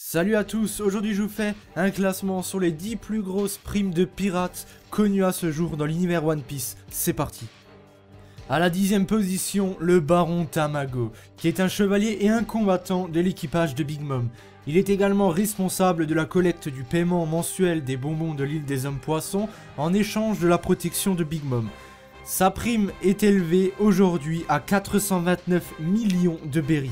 Salut à tous, aujourd'hui je vous fais un classement sur les 10 plus grosses primes de pirates connues à ce jour dans l'univers One Piece. C'est parti. À la 10e position, le Baron Tamago, qui est un chevalier et un combattant de l'équipage de Big Mom. Il est également responsable de la collecte du paiement mensuel des bonbons de l'île des hommes poissons en échange de la protection de Big Mom. Sa prime est élevée aujourd'hui à 429 millions de berries.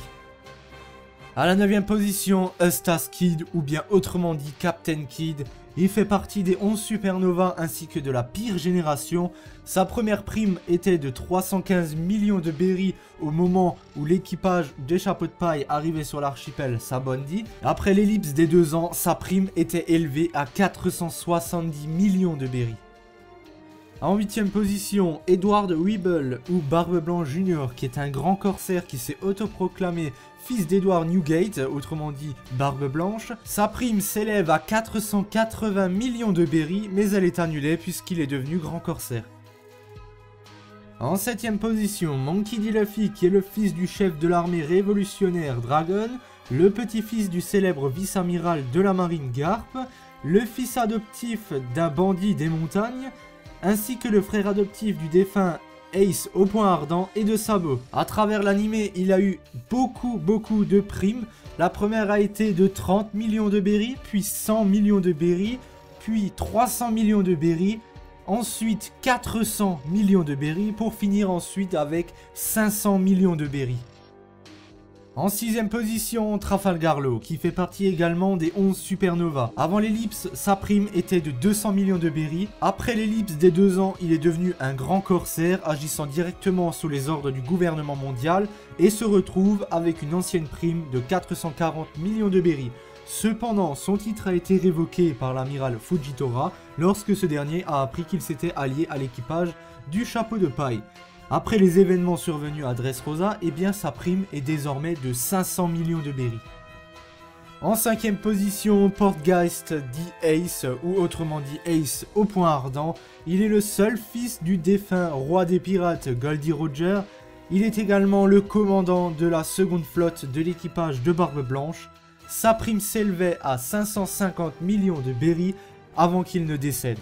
À la 9e position, Eustace Kid, ou bien autrement dit Captain Kid. Il fait partie des 11 supernovas ainsi que de la pire génération. Sa première prime était de 315 millions de berries au moment où l'équipage des chapeaux de paille arrivait sur l'archipel Sabondi. Après l'ellipse des 2 ans, sa prime était élevée à 470 millions de berries. En 8e position, Edward Weeble ou Barbe Blanche Jr., qui est un grand corsaire qui s'est autoproclamé fils d'Edward Newgate, autrement dit Barbe Blanche. Sa prime s'élève à 480 millions de berries, mais elle est annulée puisqu'il est devenu grand corsaire. En 7e position, Monkey D. Luffy, qui est le fils du chef de l'armée révolutionnaire Dragon, le petit-fils du célèbre vice-amiral de la marine Garp, le fils adoptif d'un bandit des montagnes, ainsi que le frère adoptif du défunt Ace au point ardent et de Sabo. À travers l'animé, il a eu beaucoup de primes. La première a été de 30 millions de berries, puis 100 millions de berries, puis 300 millions de berries, ensuite 400 millions de berries, pour finir ensuite avec 500 millions de berries. En 6e position, Trafalgar Law, qui fait partie également des 11 supernovas. Avant l'ellipse, sa prime était de 200 millions de berries. Après l'ellipse des 2 ans, il est devenu un grand corsaire, agissant directement sous les ordres du gouvernement mondial, et se retrouve avec une ancienne prime de 440 millions de berries. Cependant, son titre a été révoqué par l'amiral Fujitora lorsque ce dernier a appris qu'il s'était allié à l'équipage du chapeau de paille. Après les événements survenus à Dressrosa, eh bien sa prime est désormais de 500 millions de berries. En 5e position, Portgeist dit Ace, ou autrement dit Ace au point ardent. Il est le seul fils du défunt roi des pirates Goldie Roger. Il est également le commandant de la seconde flotte de l'équipage de Barbe Blanche. Sa prime s'élevait à 550 millions de berries avant qu'il ne décède.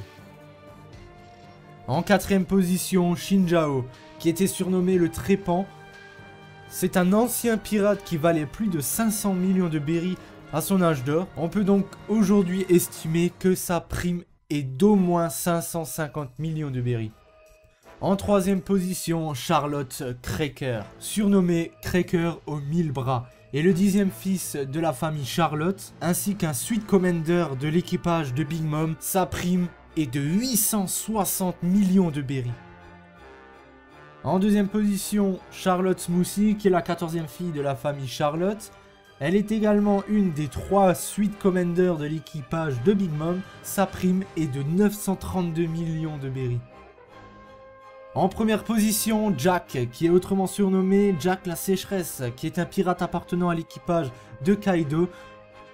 En 4e position, Shinjao, qui était surnommé le Trépan. C'est un ancien pirate qui valait plus de 500 millions de berries à son âge d'or. On peut donc aujourd'hui estimer que sa prime est d'au moins 550 millions de berries. En 3e position, Charlotte Cracker, surnommé Cracker aux 1000 bras, est le 10e fils de la famille Charlotte, ainsi qu'un suite commander de l'équipage de Big Mom. Sa prime est de 860 millions de berries. En 2e position, Charlotte Smoothie, qui est la 14e fille de la famille Charlotte. Elle est également une des 3 suite commanders de l'équipage de Big Mom. Sa prime est de 932 millions de berries. En 1re position, Jack, qui est autrement surnommé Jack la sécheresse, qui est un pirate appartenant à l'équipage de Kaido.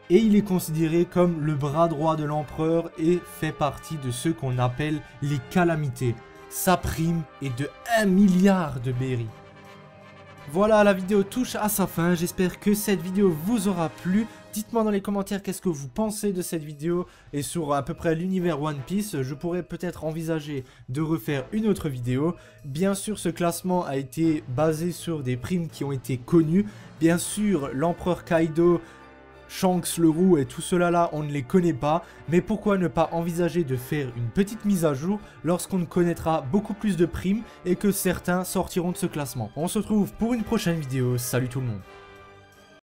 Et il est considéré comme le bras droit de l'empereur et fait partie de ceux qu'on appelle les calamités. Sa prime est de 1 milliard de berries. Voilà, la vidéo touche à sa fin. J'espère que cette vidéo vous aura plu. Dites-moi dans les commentaires qu'est-ce que vous pensez de cette vidéo et sur à peu près l'univers One Piece. Je pourrais peut-être envisager de refaire une autre vidéo. Bien sûr, ce classement a été basé sur des primes qui ont été connues. Bien sûr, l'empereur Kaido, Shanks le roux et tout cela là, on ne les connaît pas, mais pourquoi ne pas envisager de faire une petite mise à jour lorsqu'on connaîtra beaucoup plus de primes et que certains sortiront de ce classement. On se retrouve pour une prochaine vidéo, salut tout le monde.